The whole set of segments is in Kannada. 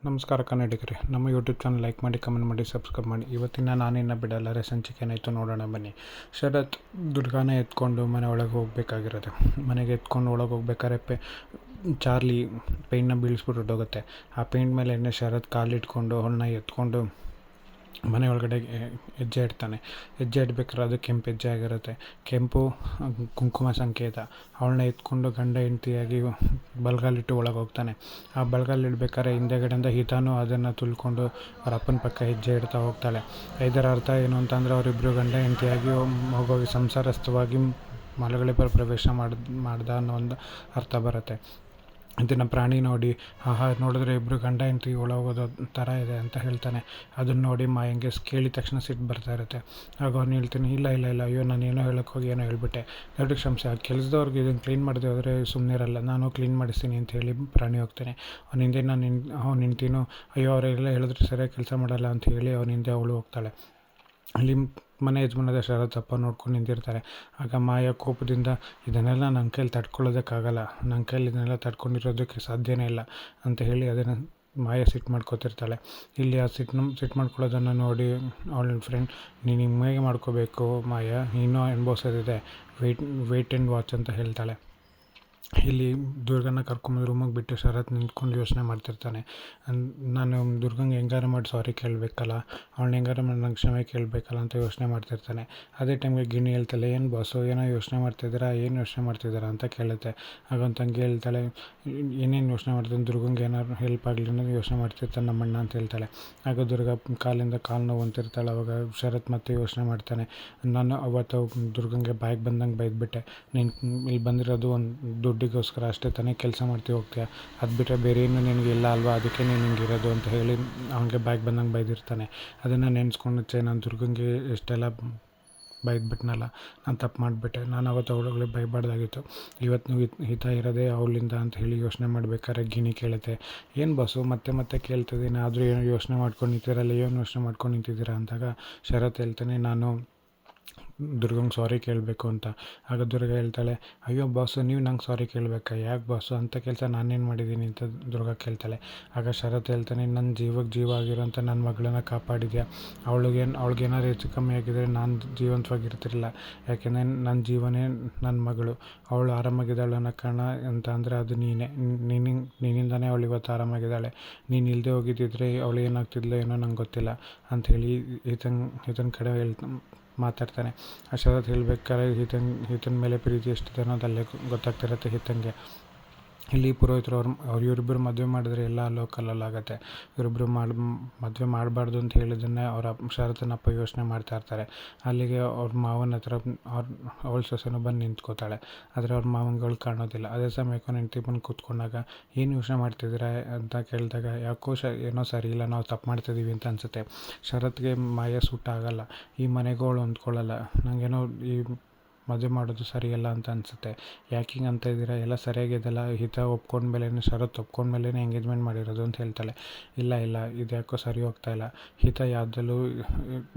ನಮಸ್ಕಾರ ಕನ್ನಡಿಗರೇ, ನಮ್ಮ ಯೂಟ್ಯೂಬ್ ಚಾನಲ್ ಲೈಕ್ ಮಾಡಿ, ಕಮೆಂಟ್ ಮಾಡಿ, ಸಬ್ಸ್ಕ್ರೈಬ್ ಮಾಡಿ. ಇವತ್ತಿನ ನಾನಿನ್ನ ಬಿಡಲ್ಲರೆ ಸಂಚಿಕೆ ಏನಾಯಿತು ನೋಡೋಣ ಬನ್ನಿ. ಶರತ್ ದುರ್ಗಾನ ಎತ್ಕೊಂಡು ಮನೆ ಒಳಗೆ ಹೋಗ್ಬೇಕಾಗಿರೋದು. ಮನೆಗೆ ಎತ್ಕೊಂಡು ಒಳಗೆ ಹೋಗ್ಬೇಕಾದ್ರೆ ಚಾರ್ಲಿ ಪೇಂಟ್ನ ಬೀಳಿಸ್ಬಿಟ್ಟು ಹೊರಟೋಗುತ್ತೆ. ಆ ಪೇಂಟ್ ಮೇಲೆ ಶರತ್ ಕಾಲಿಟ್ಕೊಂಡು ಅವಳನ್ನ ಎತ್ಕೊಂಡು ಮನೆ ಒಳಗಡೆ ಹೆಜ್ಜೆ ಇಡ್ತಾನೆ. ಹೆಜ್ಜೆ ಇಡ್ಬೇಕಾದ್ರೆ ಅದು ಕೆಂಪು ಹೆಜ್ಜೆ ಆಗಿರುತ್ತೆ. ಕೆಂಪು ಕುಂಕುಮ ಸಂಕೇತ. ಅವಳನ್ನ ಎತ್ಕೊಂಡು ಗಂಡ ಹೆಂಡತಿಯಾಗಿ ಬಲಗಾಲಿಟ್ಟು ಒಳಗೆ ಹೋಗ್ತಾನೆ. ಆ ಬಲಗಾಲಿಡ್ಬೇಕಾದ್ರೆ ಹಿಂದೆಗಡೆಯಿಂದ ಹಿತಾನು ಅದನ್ನು ತುಳ್ಕೊಂಡು ಅವ್ರ ಅಪ್ಪನ ಪಕ್ಕ ಹೆಜ್ಜೆ ಇಡ್ತಾ ಹೋಗ್ತಾಳೆ. ಇದರ ಅರ್ಥ ಏನು ಅಂತಂದರೆ ಅವರಿಬ್ಬರು ಗಂಡ ಹೆಂಡತಿಯಾಗಿ ಹೋಗೋಗಿ ಸಂಸಾರಸ್ಥವಾಗಿ ಮಲಗಳಿ ಪ್ರವೇಶ ಮಾಡ್ದ ಅನ್ನೋ ಒಂದು ಅರ್ಥ ಬರುತ್ತೆ. ಇದನ್ನು ಪ್ರಾಣಿ ನೋಡಿ ನೋಡಿದ್ರೆ ಇಬ್ಬರು ಗಂಡ ಹೆಂಡತಿ ಒಳಗೋದೋ ಥರ ಇದೆ ಅಂತ ಹೇಳ್ತಾನೆ. ಅದನ್ನು ನೋಡಿ ಮಾಯಂಗೆ ಕೇಳಿದ ತಕ್ಷಣ ಸಿಟ್ಟು ಬರ್ತಾ ಇರುತ್ತೆ. ಆಗ ಅವ್ನು ಹೇಳ್ತೀನಿ, ಇಲ್ಲ ಅಯ್ಯೋ ನಾನು ಏನೋ ಹೇಳೋಕ್ಕೋಗಿ ಏನೋ ಹೇಳ್ಬಿಟ್ಟೆ, ದೊಡ್ಡ ಕ್ಷಮಿಸಿ. ಆ ಕೆಲಸದವ್ರಿಗೆ ಇದನ್ನು ಕ್ಲೀನ್ ಮಾಡದೆ ಹೋದರೆ ಸುಮ್ಮನೆ ಇರಲ್ಲ, ನಾನು ಕ್ಲೀನ್ ಮಾಡಿಸ್ತೀನಿ ಅಂತ ಹೇಳಿ ಪ್ರಾಣಿ ಹೋಗ್ತಾನೆ. ಅವ್ನ ಹಿಂದೆ ಅವ್ನು ನಿಂತಿನೂ ಅಯ್ಯೋ ಅವರೆಲ್ಲ ಹೇಳಿದ್ರೆ ಸರಿಯಾಗಿ ಕೆಲಸ ಮಾಡಲ್ಲ ಅಂತ ಹೇಳಿ ಅವ್ನ ಹಿಂದೆ ಅವಳು ಹೋಗ್ತಾಳೆ. ಅಲ್ಲಿ ಮನೆ ಯಜಮಾನದ ಶರತ್ತಪ್ಪ ನೋಡ್ಕೊಂಡು ನಿಂತಿರ್ತಾರೆ. ಆಗ ಮಾಯ ಕೋಪದಿಂದ ಇದನ್ನೆಲ್ಲ ನನ್ನ ಕೈಲಿ ತಡ್ಕೊಳ್ಳೋದಕ್ಕಾಗಲ್ಲ, ನನ್ನ ಕೈಲಿ ಇದನ್ನೆಲ್ಲ ತಡ್ಕೊಂಡಿರೋದಕ್ಕೆ ಸಾಧ್ಯನೇ ಇಲ್ಲ ಅಂತ ಹೇಳಿ ಅದನ್ನು ಮಾಯ ಸಿಟ್ಟು ಮಾಡ್ಕೋತಿರ್ತಾಳೆ. ಇಲ್ಲಿ ಆ ಸಿಟ್ಟು ಮಾಡ್ಕೊಳ್ಳೋದನ್ನು ನೋಡಿ ಅವಳ ಫ್ರೆಂಡ್, ನೀನು ನಿಮಗೆ ಮಾಡ್ಕೋಬೇಕು ಮಾಯ, ಇನ್ನೂ ಅನುಭವಿಸೋದಿದೆ, ವೇಟ್ ಆ್ಯಂಡ್ ವಾಚ್ ಅಂತ ಹೇಳ್ತಾಳೆ. ಇಲ್ಲಿ ದುರ್ಗನ ಕರ್ಕೊಂಬಂದು ರೂಮಿಗೆ ಬಿಟ್ಟು ಶರತ್ ನಿಂತ್ಕೊಂಡು ಯೋಚನೆ ಮಾಡ್ತಿರ್ತಾನೆ. ನಾನು ದುರ್ಗಂಗೆ ಹೆಂಗಾರ ಮಾಡಿ ಸಾರಿ ಕೇಳಬೇಕಲ್ಲ, ಅವಳನ್ನ ಹೆಂಗಾರ ಮಾಡಿ ನಂಗೆ ಕ್ಷಮೆ ಕೇಳಬೇಕಲ್ಲ ಅಂತ ಯೋಚನೆ ಮಾಡ್ತಿರ್ತಾನೆ. ಅದೇ ಟೈಮ್ಗೆ ಗಿಣಿ ಹೇಳ್ತಾಳೆ, ಏನು ಬಾಸು ಏನೋ ಯೋಚನೆ ಮಾಡ್ತಿದ್ದೀರಾ, ಏನು ಯೋಚನೆ ಮಾಡ್ತಿದ್ದೀರಾ ಅಂತ ಕೇಳುತ್ತೆ. ಆಗ ಒಂದು ತಂಗಿ ಹೇಳ್ತಾಳೆ, ಏನೇನು ಯೋಚನೆ ಮಾಡ್ತಾನೆ, ದುರ್ಗಂಗೆ ಏನಾದ್ರು ಹೆಲ್ಪ್ ಆಗಲಿ ಅನ್ನೋದು ಯೋಚನೆ ಮಾಡ್ತಿರ್ತಾನೆ ನಮ್ಮಣ್ಣ ಅಂತ ಹೇಳ್ತಾಳೆ. ಆಗ ದುರ್ಗ ಕಾಲಿಂದ ಕಾಲು ನೋವು ಅಂತಿರ್ತಾಳೆ. ಅವಾಗ ಶರತ್ ಮತ್ತೆ ಯೋಚನೆ ಮಾಡ್ತಾನೆ, ನಾನು ಅವತ್ತು ದುರ್ಗಂಗೆ ಬಾಯಿಗೆ ಬಂದಂಗೆ ಬೈದ್ಬಿಟ್ಟೆ, ನೀನು ಇಲ್ಲಿ ಬಂದಿರೋದು ಒಂದು ದುಡ್ಡಿಗೋಸ್ಕರ ಅಷ್ಟೇ ತಾನೇ ಕೆಲಸ ಮಾಡ್ತೀವಿ ಹೋಗ್ತೀಯ, ಅದು ಬಿಟ್ಟರೆ ಬೇರೆ ಏನು ನಿನಗೆ ಇಲ್ಲ ಅಲ್ವಾ, ಅದಕ್ಕೆ ನೀನು ಹಿಂಗಿರೋದು ಅಂತ ಹೇಳಿ ಅವನಿಗೆ ಬಾಯಿಗೆ ಬಂದಂಗೆ ಬೈದಿರ್ತಾನೆ. ಅದನ್ನು ನೆನೆಸ್ಕೊಂಡಚ್ಚೆ, ನಾನು ದುರ್ಗಂಗೆ ಎಷ್ಟೆಲ್ಲ ಬೈದ್ಬಿಟ್ನಲ್ಲ, ನಾನು ತಪ್ಪು ಮಾಡಿಬಿಟ್ಟೆ, ನಾನು ಅವತ್ತು ಅವಳುಗಳಿಗೆ ಬೈಬಾರ್ದಾಗಿತ್ತು, ಇವತ್ತು ನೀವು ಹಿತ ಇರೋದೇ ಅವಳಿಂದ ಅಂತ ಹೇಳಿ ಯೋಚನೆ ಮಾಡಬೇಕಾದ್ರೆ ಗಿಣಿ ಕೇಳುತ್ತೆ, ಏನು ಬಸ್ಸು ಮತ್ತೆ ಕೇಳ್ತಿದ್ದೀನಿ, ಆದರೂ ಏನೋ ಯೋಚನೆ ಮಾಡ್ಕೊಂಡು ನಿಂತಿರಲ್ಲ, ಏನು ಯೋಚನೆ ಮಾಡ್ಕೊಂಡು ನಿಂತಿದ್ದೀರಾ ಅಂದಾಗ ಶರತ್ ಹೇಳ್ತಾನೆ, ನಾನು ದುರ್ಗಂಗೆ ಸಾರಿ ಕೇಳಬೇಕು ಅಂತ. ಆಗ ದುರ್ಗ ಹೇಳ್ತಾಳೆ, ಅಯ್ಯೋ ಬಾಸು ನೀವು ನಂಗೆ ಸಾರಿ ಕೇಳಬೇಕಾ, ಯಾಕೆ ಬಾಸು ಅಂತ ಕೆಲಸ ನಾನೇನು ಮಾಡಿದ್ದೀನಿ ಅಂತ ದುರ್ಗ ಕೇಳ್ತಾಳೆ. ಆಗ ಶರತ್ ಹೇಳ್ತಾನೆ, ನನ್ನ ಜೀವಕ್ಕೆ ಜೀವ ಆಗಿರೋಂಥ ನನ್ನ ಮಗಳನ್ನ ಕಾಪಾಡಿದ್ಯಾ, ಅವಳಿಗೇನಾದ್ರು ಹೆಚ್ಚು ಕಮ್ಮಿ ಆಗಿದ್ದರೆ ನಾನು ಜೀವಂತವಾಗಿರ್ತಿರಲಿಲ್ಲ, ಯಾಕೆಂದರೆ ನನ್ನ ಜೀವನೇ ನನ್ನ ಮಗಳು, ಅವಳು ಆರಾಮಾಗಿದ್ದಾಳೆ ಅನ್ನೋ ಕಾರಣ ಅಂತ ಅಂದರೆ ಅದು ನಿನ್ನಿಂದನೇ ಅವಳು ಇವತ್ತು ಆರಾಮಾಗಿದ್ದಾಳೆ, ನೀನು ಇಲ್ಲದೆ ಹೋಗಿದ್ದಿದ್ರೆ ಅವಳು ಏನಾಗ್ತಿದ್ಲೋ ಏನೋ ನಂಗೆ ಗೊತ್ತಿಲ್ಲ ಅಂಥೇಳಿ ಈತನ ಕಡೆ ಮಾತಾಡ್ತಾನೆ. ಆ ಶರತ್ ಹೇಳ್ಬೇಕಾದ್ರೆ ಹಿತನ ಮೇಲೆ ಪ್ರೀತಿ ಎಷ್ಟಿದೆ ಅನ್ನೋದು ಅಲ್ಲೇ ಗೊತ್ತಾಗ್ತಿರತ್ತೆ ಹಿತಂಗೆ. ಇಲ್ಲಿ ಪುರೋಹಿತರು ಇವರಿಬ್ಬರು ಮದುವೆ ಮಾಡಿದ್ರೆ ಎಲ್ಲ ಲೋಕಲಲ್ಲಾಗತ್ತೆ, ಇವರಿಬ್ಬರು ಮದುವೆ ಮಾಡಬಾರ್ದು ಅಂತ ಹೇಳಿದ್ದನ್ನೇ ಶರತನಪ್ಪ ಯೋಚನೆ ಮಾಡ್ತಾ ಇರ್ತಾರೆ. ಅಲ್ಲಿಗೆ ಅವ್ರ ಮಾವನ ಹತ್ರ ಅವಳ ಸೊಸೆನೂ ಬಂದು ನಿಂತ್ಕೋತಾಳೆ. ಆದರೆ ಅವ್ರ ಮಾವನ್ಗಳು ಕಾಣೋದಿಲ್ಲ. ಅದೇ ಸಮಯಕ್ಕೂ ನೆಂಟಿ ಬಂದು ಕೂತ್ಕೊಂಡಾಗ ಏನು ಯೋಚನೆ ಮಾಡ್ತಿದ್ದೀರಾ ಅಂತ ಕೇಳಿದಾಗ ಯಾಕೋ ಏನೋ ಸರಿ ಇಲ್ಲ, ನಾವು ತಪ್ಪು ಮಾಡ್ತಿದ್ದೀವಿ ಅಂತ ಅನಿಸುತ್ತೆ. ಶರತ್ಗೆ ಮಾಯ ಸೂಟ್ ಆಗಲ್ಲ, ಈ ಮನೆಗೂ ಅವಳು ಹೊಂದ್ಕೊಳ್ಳಲ್ಲ, ನನಗೇನೋ ಈ ಮದುವೆ ಮಾಡೋದು ಸರಿಯಲ್ಲ ಅಂತ ಅನಿಸುತ್ತೆ, ಯಾಕೆ ಹಿಂಗೆ ಅಂತ ಇದ್ದೀರಾ, ಎಲ್ಲ ಸರಿಯಾಗಿದೆಲ್ಲ, ಹಿತ ಒಪ್ಕೊಂಡ್ಮೇಲೆ ಶರತ್ ಒಪ್ಕೊಂಡ್ಮೇಲೆ ಎಂಗೇಜ್ಮೆಂಟ್ ಮಾಡಿರೋದು ಅಂತ ಹೇಳ್ತಾಳೆ. ಇಲ್ಲ ಇದು ಯಾಕೋ ಸರಿ ಹೋಗ್ತಾಯಿಲ್ಲ,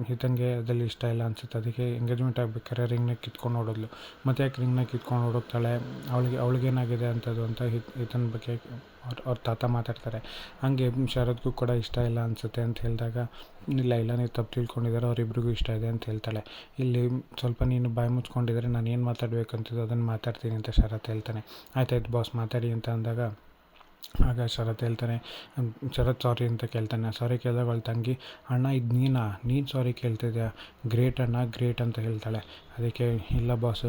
ಹಿತಂಗೆ ಅದಲ್ಲಿ ಇಷ್ಟ ಇಲ್ಲ ಅನಿಸುತ್ತೆ, ಅದಕ್ಕೆ ಎಂಗೇಜ್ಮೆಂಟ್ ಆಗಬೇಕಾದ್ರೆ ರಿಂಗ್ನ ಕಿತ್ಕೊಂಡು ಓಡೋದ್ಲು, ಮತ್ತು ಯಾಕೆ ರಿಂಗ್ನ ಕಿತ್ಕೊಂಡು ಓಡೋಗ್ತಾಳೆ, ಅವಳಿಗೇನಾಗಿದೆ ಅಂಥದ್ದು ಅಂತ ಹಿತನ ಬಗ್ಗೆ ಅವ್ರ ತಾತ ಮಾತಾಡ್ತಾರೆ. ಹಾಗೆ ಶರತ್ಗೂ ಕೂಡ ಇಷ್ಟ ಇಲ್ಲ ಅನಿಸುತ್ತೆ ಅಂತ ಹೇಳಿದಾಗ, ಇಲ್ಲ ನೀವು ತಪ್ಪು ತಿಳ್ಕೊಂಡಿದ್ದಾರೆ, ಅವರಿಬ್ರಿಗೂ ಇಷ್ಟ ಇದೆ ಅಂತ ಹೇಳ್ತಾಳೆ. ಇಲ್ಲಿ ಸ್ವಲ್ಪ ನೀನು ಬಾಯಿ ಮುಚ್ಕೊಂಡಿದ್ರೆ ನಾನು ಏನು ಮಾತಾಡಬೇಕಂತಿದ್ದು ಅದನ್ನು ಮಾತಾಡ್ತೀನಿ ಅಂತ ಶರತ್ ಹೇಳ್ತಾನೆ. ಆಯ್ತಾಯ್ತು ಬಾಸ್ ಮಾತಾಡಿ ಅಂತ ಅಂದಾಗ ಆಗ ಶರತ್ ಹೇಳ್ತಾನೆ, ಶರತ್ ಸಾರಿ ಅಂತ ಕೇಳ್ತಾನೆ. ಸಾರಿ ಕೇಳಿದಾಗ ಅವಳ ತಂಗಿ, ಅಣ್ಣ ಇದು ನೀನು ಸಾರಿ ಕೇಳ್ತಿದ್ಯಾ, ಗ್ರೇಟ್ ಅಣ್ಣ ಗ್ರೇಟ್ ಅಂತ ಹೇಳ್ತಾಳೆ. ಅದಕ್ಕೆ ಇಲ್ಲ ಬಾಸು,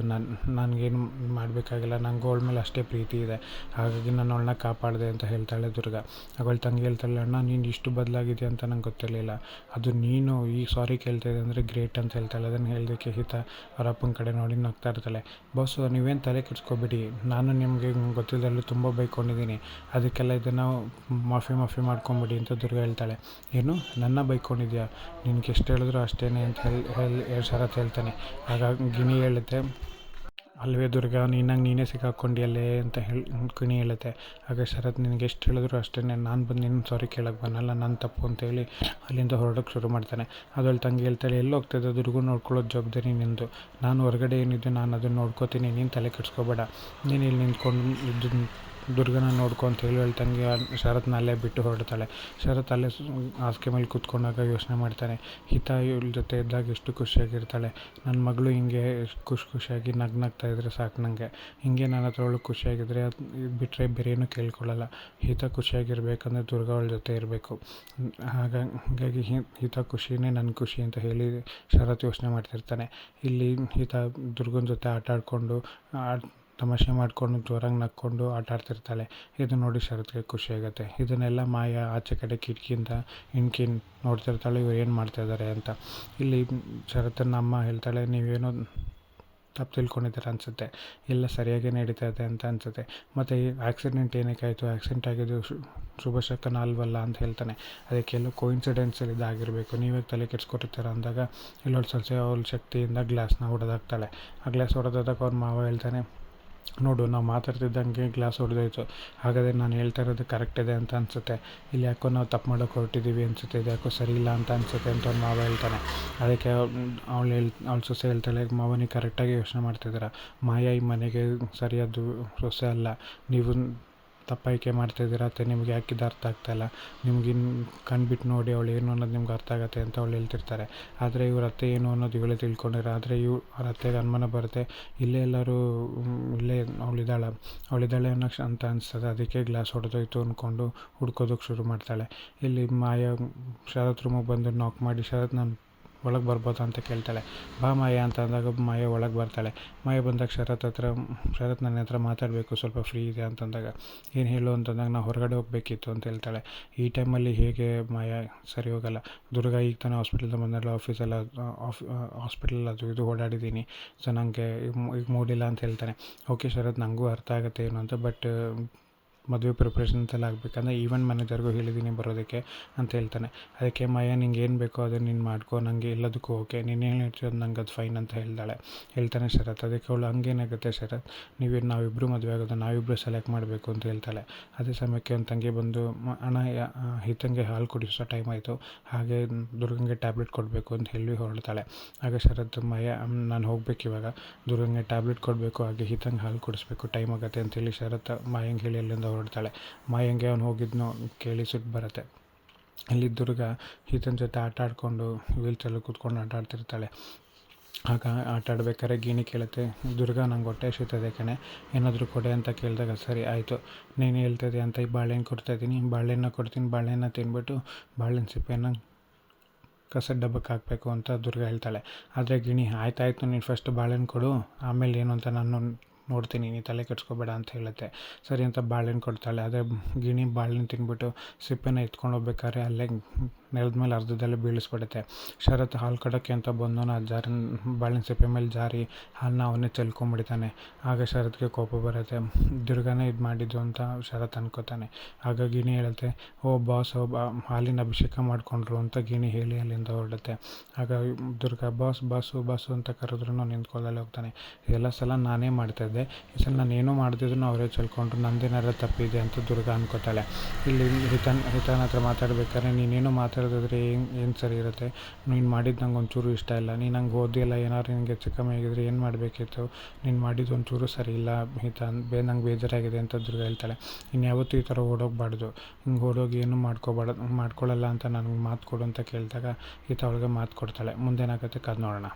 ನನಗೇನು ಮಾಡಬೇಕಾಗಿಲ್ಲ, ನಂಗೆ ಅವಳ ಮೇಲೆ ಅಷ್ಟೇ ಪ್ರೀತಿ ಇದೆ, ಹಾಗಾಗಿ ನಾನು ಅವಳನ್ನ ಕಾಪಾಡಿದೆ ಅಂತ ಹೇಳ್ತಾಳೆ ದುರ್ಗ. ಅವಳ ತಂಗಿ ಹೇಳ್ತಾಳೆ, ಅಣ್ಣ ನೀನು ಇಷ್ಟು ಬದಲಾಗಿದೆ ಅಂತ ನಂಗೆ ಗೊತ್ತಿರಲಿಲ್ಲ, ಅದು ನೀನು ಈ ಸಾರಿ ಕೇಳ್ತಿದ್ದೆ ಅಂದರೆ ಗ್ರೇಟ್ ಅಂತ ಹೇಳ್ತಾಳೆ. ಅದನ್ನು ಹೇಳೋದಕ್ಕೆ ಹಿತ ಅವ್ರ ಅಪ್ಪನ ಕಡೆ ನೋಡಿ ನಗ್ತಾ ಇರ್ತಾಳೆ. ಬಾಸು ನೀವೇನು ತಲೆ ಕೆಡಿಸ್ಕೊಬೇಡಿ, ನಾನು ನಿಮಗೆ ಗೊತ್ತಿಲ್ಲದಲ್ಲೂ ತುಂಬ ಬೈಕೊಂಡಿದ್ದೀನಿ, ಅದಕ್ಕೆಲ್ಲ ಇದನ್ನು ಮಾಫಿ ಮಾಡ್ಕೊಂಬಿಡಿ ಅಂತ ದುರ್ಗ ಹೇಳ್ತಾಳೆ. ಏನು ನನ್ನ ಬೈಕೊಂಡಿದ್ಯಾ, ನಿನಗೆ ಎಷ್ಟು ಹೇಳಿದ್ರು ಅಷ್ಟೇ ಅಂತ ಹೇಳಿ ಶರತ್ ಹೇಳ್ತಾನೆ. ಆಗ ಗಿಣಿ ಹೇಳುತ್ತೆ, ಅಲ್ವೇ ದುರ್ಗ ನೀನೇ ಸಿಕ್ಕಾಕ್ಕೊಂಡಿಯಲ್ಲೇ ಅಂತ ಗಿಣಿ ಹೇಳುತ್ತೆ. ಆಗ ಶರತ್ ನಿನಗೆ ಎಷ್ಟು ಹೇಳಿದ್ರು ಅಷ್ಟೇ, ನಾನು ಬಂದು ನಿನ್ನ ಸಾರಿ ಕೇಳೋಕ್ಕೆ ಬನ್ನಲ್ಲ, ನನ್ನ ತಪ್ಪು ಅಂತೇಳಿ ಅಲ್ಲಿಂದ ಹೊರಡೋಕ್ಕೆ ಶುರು ಮಾಡ್ತಾನೆ. ಅದರಲ್ಲಿ ತಂಗಿ ಹೇಳ್ತಾಳೆ, ಎಲ್ಲಿ ಹೋಗ್ತದೆ, ದುರ್ಗು ನೋಡ್ಕೊಳ್ಳೋದು ಜವಾಬ್ದಾರಿ ನಿಂದು, ನಾನು ಹೊರಗಡೆ ಏನಿದೆ ನಾನು ಅದನ್ನು ನೋಡ್ಕೋತೀನಿ, ನೀನು ತಲೆ ಕೆಡಿಸ್ಕೋಬೇಡ, ನೀನು ಇಲ್ಲಿ ನಿಂತ್ಕೊಂಡು ದುರ್ಗನ ನೋಡ್ಕೊ ಅಂತ ಹೇಳ್ತಂಗೆ ಶರತ್ನ ಅಲ್ಲೇ ಬಿಟ್ಟು ಹೊರಡ್ತಾಳೆ. ಶರತ್ ಅಲ್ಲೇ ಹಾಸಿಗೆ ಮೇಲೆ ಕೂತ್ಕೊಂಡಾಗ ಯೋಚನೆ ಮಾಡ್ತಾನೆ, ಹಿತ ಇವಳ ಜೊತೆ ಇದ್ದಾಗ ಎಷ್ಟು ಖುಷಿಯಾಗಿರ್ತಾಳೆ. ನನ್ನ ಮಗಳು ಹಿಂಗೆ ಖುಷಿಯಾಗಿ ನಗ್ನಾಗ್ತಾ ಇದ್ರೆ ಸಾಕು ನನಗೆ. ಹಿಂಗೆ ನನ್ನ ಹತ್ರ ಅವಳು ಖುಷಿಯಾಗಿದ್ದರೆ ಅದು ಬಿಟ್ಟರೆ ಬೇರೆ ಏನೂ ಕೇಳ್ಕೊಳ್ಳಲ್ಲ. ಹಿತ ಖುಷಿಯಾಗಿರ್ಬೇಕಂದ್ರೆ ದುರ್ಗ ಅವಳ ಜೊತೆ ಇರಬೇಕು. ಹಾಗಾಗಿ ಹಿತ ಖುಷಿನೇ ನನ್ನ ಖುಷಿ ಅಂತ ಹೇಳಿ ಶರತ್ ಯೋಚನೆ ಮಾಡ್ತಿರ್ತಾನೆ. ಇಲ್ಲಿ ಹಿತ ದುರ್ಗನ ಜೊತೆ ಆಟ ಆಡಿಕೊಂಡು ತಮಾಷೆ ಮಾಡಿಕೊಂಡು ಜೋರಾಗಿ ನಕ್ಕೊಂಡು ಆಟ ಆಡ್ತಿರ್ತಾಳೆ. ಇದು ನೋಡಿ ಶರತ್ಗೆ ಖುಷಿಯಾಗುತ್ತೆ. ಇದನ್ನೆಲ್ಲ ಮಾಯಾ ಆಚೆ ಕಡೆ ಕಿಟಕಿಯಿಂದ ಇಣ್ಕಿ ನೋಡ್ತಿರ್ತಾಳೆ, ಇವ್ರು ಏನು ಮಾಡ್ತಾಯಿದ್ದಾರೆ ಅಂತ. ಇಲ್ಲಿ ಶರತ್ತನ ಅಮ್ಮ ಹೇಳ್ತಾಳೆ, ನೀವೇನೋ ತಪ್ಪು ತಿಳ್ಕೊಂಡಿದ್ದೀರ ಅನಿಸುತ್ತೆ, ಎಲ್ಲ ಸರಿಯಾಗಿ ನಡೀತಾ ಇದೆ ಅಂತ ಅನಿಸುತ್ತೆ. ಮತ್ತು ಈ ಆಕ್ಸಿಡೆಂಟ್ ಏನಕ್ಕೆ ಆಯಿತು, ಆಕ್ಸಿಡೆಂಟ್ ಆಗಿದ್ದು ಶುಭಶಕನ ಅಲ್ವಲ್ಲ ಅಂತ ಹೇಳ್ತಾನೆ. ಅದಕ್ಕೆಲ್ಲ ಕೋಇನ್ಸಿಡೆನ್ಸಲ್ಲಿ ಇದಾಗಿರಬೇಕು, ನೀವೇ ತಲೆ ಕೆಡಿಸ್ಕೊಟ್ಟಿರ್ತೀರ ಅಂದಾಗ ಇಲ್ಲೊಂದು ಸ್ವಲ್ಪ ಅವಳ ಶಕ್ತಿಯಿಂದ ಗ್ಲಾಸ್ನ ಹೊಡೆದಾಕ್ತಾಳೆ. ಆ ಗ್ಲಾಸ್ ಹೊಡೆದಾಗ ಅವ್ರ ಮಾವ ಹೇಳ್ತಾನೆ, ನೋಡು ನಾವು ಮಾತಾಡ್ತಿದ್ದಂಗೆ ಗ್ಲಾಸ್ ಹೊಡೆದೋಯ್ತು, ಹಾಗಾದರೆ ನಾನು ಹೇಳ್ತಾ ಇರೋದು ಕರೆಕ್ಟ್ ಇದೆ ಅಂತ ಅನಿಸುತ್ತೆ. ಇಲ್ಲಿ ಯಾಕೋ ನಾವು ತಪ್ಪು ಮಾಡೋಕೆ ಹೊರಟಿದ್ದೀವಿ ಅನಿಸುತ್ತೆ, ಇದು ಯಾಕೋ ಸರಿ ಇಲ್ಲ ಅಂತ ಅನಿಸುತ್ತೆ ಅಂತ ಅವ್ರ ಮಾವ ಹೇಳ್ತಾನೆ. ಅದಕ್ಕೆ ಅವಳ ಸೊಸೆ ಹೇಳ್ತಾಳೆ, ಮಾವನಿಗೆ ಕರೆಕ್ಟಾಗಿ ಯೋಚನೆ ಮಾಡ್ತಿದ್ದೀರಾ, ಮಾಯಾ ಈ ಮನೆಗೆ ಸರಿಯಾದ ಸೊಸೆ ಅಲ್ಲ, ನೀವು ತಪ್ಪಾಯ್ಕೆ ಮಾಡ್ತಾಯಿದ್ದೀರ ಮತ್ತು ನಿಮ್ಗೆ ಯಾಕಿದು ಅರ್ಥ ಆಗ್ತಾಯಿಲ್ಲ, ನಿಮ್ಗೆ ಕಣ್ಬಿಟ್ಟು ನೋಡಿ ಅವಳು ಏನು ಅನ್ನೋದು ನಿಮ್ಗೆ ಅರ್ಥ ಆಗುತ್ತೆ ಅಂತ ಅವಳು ಹೇಳ್ತಿರ್ತಾರೆ. ಆದರೆ ಇವ್ರ ಅತ್ತೆ ಏನು ಅನ್ನೋದು ಇವಳೇ ತಿಳ್ಕೊಂಡಿರೋ. ಆದರೆ ಅವ್ರ ಅತ್ತೆಗೆ ಅನುಮಾನ ಬರುತ್ತೆ, ಇಲ್ಲೇ ಎಲ್ಲರೂ ಇಲ್ಲೇ ಅವಳಿದ್ದಾಳೆ ಅಂತ ಅನಿಸ್ತದೆ. ಅದಕ್ಕೆ ಗ್ಲಾಸ್ ಹೊಡೆದೋಯ್ತು ಅಂದ್ಕೊಂಡು ಹುಡ್ಕೋದಕ್ಕೆ ಶುರು ಮಾಡ್ತಾಳೆ. ಇಲ್ಲಿ ಮಾಯಾ ಶರತ್ ರೂಮಿಗೆ ಬಂದು ನಾಕ್ ಮಾಡಿ, ಶರತ್ ನಾನು ಒಳಗೆ ಬರ್ಬೋದಾ ಅಂತ ಕೇಳ್ತಾಳೆ. ಬಾ ಮಾಯಾ ಅಂತ ಅಂದಾಗ ಮಾಯಾ ಒಳಗೆ ಬರ್ತಾಳೆ. ಮಾಯಾ ಬಂದಾಗ ಶರತ್ ನನ್ನ ಹತ್ರ ಮಾತಾಡಬೇಕು, ಸ್ವಲ್ಪ ಫ್ರೀ ಇದೆ ಅಂತಂದಾಗ, ಏನು ಹೇಳು ಅಂತಂದಾಗ ನಾವು ಹೊರಗಡೆ ಹೋಗಬೇಕಿತ್ತು ಅಂತ ಹೇಳ್ತಾಳೆ. ಈ ಟೈಮಲ್ಲಿ ಹೇಗೆ ಮಾಯಾ ಸರಿ ಹೋಗಲ್ಲ. ದುರ್ಗ ಈಗ ತಾನೇ ಹಾಸ್ಪಿಟಲಿಂದ ಬಂದಲ್ಲ, ಹಾಸ್ಪಿಟಲ್ ಅದು ಇದು ಓಡಾಡಿದ್ದೀನಿ, ಸೊ ನನಗೆ ಈಗ ಮೂಡಿಲ್ಲ ಅಂತ ಹೇಳ್ತಾನೆ. ಓಕೆ ಶರತ್, ನನಗೂ ಅರ್ಥ ಆಗುತ್ತೆ ಏನು ಅಂತ, ಬಟ್ ಮದುವೆ ಪ್ರಿಪ್ರೇಷನ್ಸ್ ಎಲ್ಲ ಆಗಬೇಕಂದ್ರೆ ಈವೆಂಟ್ ಮ್ಯಾನೇಜರ್ಗೂ ಹೇಳಿದ್ದೀನಿ ಬರೋದಕ್ಕೆ ಅಂತ ಹೇಳ್ತಾನೆ. ಅದಕ್ಕೆ ಮಾಯಾ ನಿಂಗೆ ಏನು ಬೇಕೋ ಅದನ್ನು ನೀನು ಮಾಡ್ಕೊ, ನನಗೆ ಎಲ್ಲದಕ್ಕೂ ಓಕೆ, ನೀನು ಏನು ಹೇಳ್ತೀವಿ ನಂಗೆ ಅದು ಫೈನ್ ಅಂತ ಹೇಳ್ತಾನೆ ಶರತ್. ಅದಕ್ಕೆ ಅವಳು ಹಂಗೇನಾಗುತ್ತೆ ಶರತ್, ನಾವಿಬ್ಬರು ಮದುವೆ ಆಗೋದು, ನಾವಿಬ್ಬರು ಸೆಲೆಕ್ಟ್ ಮಾಡಬೇಕು ಅಂತ ಹೇಳ್ತಾಳೆ. ಅದೇ ಸಮಯಕ್ಕೆ ಒಂದು ತಂಗಿ ಬಂದು, ಅಣ್ಣ ಹಿತಂಗೆ ಹಾಲು ಕುಡಿಸೋ ಟೈಮ್ ಆಯಿತು, ಹಾಗೆ ದುರ್ಗಂಗೆ ಟ್ಯಾಬ್ಲೆಟ್ ಕೊಡಬೇಕು ಅಂತ ಹೇಳಿ ಹೊರಡ್ತಾಳೆ. ಆಗ ಶರತ್, ಮಾಯಾ ನಾನು ಹೋಗ್ಬೇಕು ಇವಾಗ, ದುರ್ಗಂಗೆ ಟ್ಯಾಬ್ಲೆಟ್ ಕೊಡಬೇಕು, ಹಾಗೆ ಹಿತಂಗೆ ಹಾಲು ಕುಡಿಸ್ಬೇಕು, ಟೈಮ್ ಆಗುತ್ತೆ ಅಂತೇಳಿ ಶರತ್ ಮಾಯಂಗೆ ಹೇಳಿ ಅಲ್ಲಿಂದ ಹೊರಡ್ತಾಳೆ. ಮಾಯಂಗೆ ಅವ್ನು ಹೋಗಿದ್ನೋ ಕೇಳಿ ಸಿಟ್ಟು ಬರುತ್ತೆ. ಇಲ್ಲಿ ದುರ್ಗ ಹಿತನ ಜೊತೆ ಆಟ ಆಡಿಕೊಂಡು ವೀಲ್ಚಲ್ಲಿ ಕೂತ್ಕೊಂಡು ಆಟ ಆಡ್ತಿರ್ತಾಳೆ. ಆಗ ಆಟ ಆಡ್ಬೇಕಾದ್ರೆ ಗಿಣಿ ಕೇಳುತ್ತೆ, ದುರ್ಗ ನಂಗೆ ಹೊಟ್ಟೆ ಹಸಿತದೆ ಕಣೆ, ಏನಾದರೂ ಕೊಡೆ ಅಂತ ಕೇಳಿದಾಗ, ಸರಿ ಆಯಿತು ನೀನು ಹೇಳ್ತಿದ್ದೆ ಅಂತ ಈ ಬಾಳೆಹಣ್ಣು ಕೊಡ್ತಾಯಿದ್ದೀನಿ, ಬಾಳೆಹಣ್ಣ ಕೊಡ್ತೀನಿ, ಬಾಳೆಹಣ್ಣ ತಿಂದ್ಬಿಟ್ಟು ಬಾಳೆಹಣ್ಣು ಸಿಪ್ಪೆನ ಕಸದ ಡಬ್ಬಕ್ಕೆ ಹಾಕಬೇಕು ಅಂತ ದುರ್ಗ ಹೇಳ್ತಾಳೆ. ಆದರೆ ಗಿಣಿ, ಆಯ್ತಾಯ್ತು ನೀನು ಫಸ್ಟ್ ಬಾಳೆಹಣ್ಣು ಕೊಡು, ಆಮೇಲೆ ಏನು ಅಂತ ನಾನು ನೋಡ್ತೀನಿ, ನೀನು ತಲೆ ಕೆಡಿಸ್ಕೋಬೇಡ ಅಂತ ಹೇಳುತ್ತೆ. ಸರಿ ಅಂತ ಬಾಳೆಹಣ್ಣು ಕೊಡ್ತಾಳೆ. ಆದರೆ ಗಿಣಿ ಬಾಳೆಹಣ್ಣು ತಿಂದ್ಬಿಟ್ಟು ಸಿಪ್ಪೆನ ಎತ್ಕೊಂಡು ಹೋಗ್ಬೇಕಾದ್ರೆ ಅಲ್ಲೇ ನೆಲದ ಮೇಲೆ ಅರ್ಧದಲ್ಲೇ ಬೀಳಿಸ್ಬಿಡುತ್ತೆ. ಶರತ್ ಹಾಲು ಕೊಡೋಕ್ಕೆ ಅಂತ ಬಂದವನು ಆ ಬಾಳೆಹಣ್ಣು ಸಿಪ್ಪೆ ಮೇಲೆ ಜಾರಿ ಹಾಲನ್ನ ಅವನ್ನೇ ಚೆಲ್ಕೊಂಬಿಡ್ತಾನೆ. ಆಗ ಶರತ್ಗೆ ಕೋಪ ಬರುತ್ತೆ, ದುರ್ಗನೇ ಇದು ಮಾಡಿದ್ದು ಅಂತ ಶರತ್ ಅನ್ಕೋತಾನೆ. ಆಗ ಗಿಣಿ ಹೇಳುತ್ತೆ, ಓ ಬಾಸ್, ಹಾಲಿನ ಅಭಿಷೇಕ ಮಾಡಿಕೊಂಡ್ರು ಅಂತ ಗಿಣಿ ಹೇಳಿ ಅಲ್ಲಿಂದ ಹೊರಡುತ್ತೆ. ಆಗ ದುರ್ಗ ಬಾಸು ಅಂತ ಕರೆದ್ರೂ ನಿಂತ್ಕೊಳ್ಳಲ್ಲಿ ಹೋಗ್ತಾನೆ. ಎಲ್ಲ ಸಲ ನಾನೇ ಮಾಡ್ತಾಯಿದ್ದೆ, ಈ ಸಲ ನಾನು ಏನೂ ಮಾಡ್ತಿದ್ರು ಅವರೇ ಚೆಲ್ಕೊಂಡ್ರು, ನಂದೇನಾರ ತಪ್ಪಿದೆ ಅಂತ ದುರ್ಗ ಅನ್ಕೋತಾಳೆ. ಇಲ್ಲಿ ಹಿತನ ಹತ್ರ ಮಾತಾಡ್ಬೇಕಾದ್ರೆ, ನೀನೇನೋ ಮಾತಾಡಿದ್ರೆ ಏನು ಸರಿ ಇರುತ್ತೆ, ನೀನು ಮಾಡಿದ್ದು ನಂಗೆ ಒಂಚೂರು ಇಷ್ಟ ಇಲ್ಲ, ನೀನು ನಂಗೆ ಓದಿಲ್ಲ, ಏನಾದ್ರು ನಿನಗೆ ಹೆಚ್ಚು ಕಮ್ಮಿ ಆಗಿದ್ರೆ ಏನು ಮಾಡಬೇಕಿತ್ತು, ನೀನು ಮಾಡಿದ್ದು ಒಂಚೂರು ಸರಿ ಇಲ್ಲ ಹಿತ, ನಂಗೆ ಬೇಜಾರಾಗಿದೆ ಅಂತ ದುರ್ಗ ಹೇಳ್ತಾಳೆ. ಇನ್ನು ಯಾವತ್ತೂ ಈ ಥರ ಓಡೋಗಬಾರ್ದು, ಹಿಂಗೆ ಓಡೋಗಿ ಏನೂ ಮಾಡ್ಕೊಳ್ಳಲ್ಲ ಅಂತ ನನಗೆ ಮಾತು ಕೊಡು ಅಂತ ಕೇಳಿದಾಗ ಹಿತ ಅವಳಿಗೆ ಮಾತು ಕೊಡ್ತಾಳೆ. ಮುಂದೇನಾಗುತ್ತೆ ಕಾದು ನೋಡೋಣ.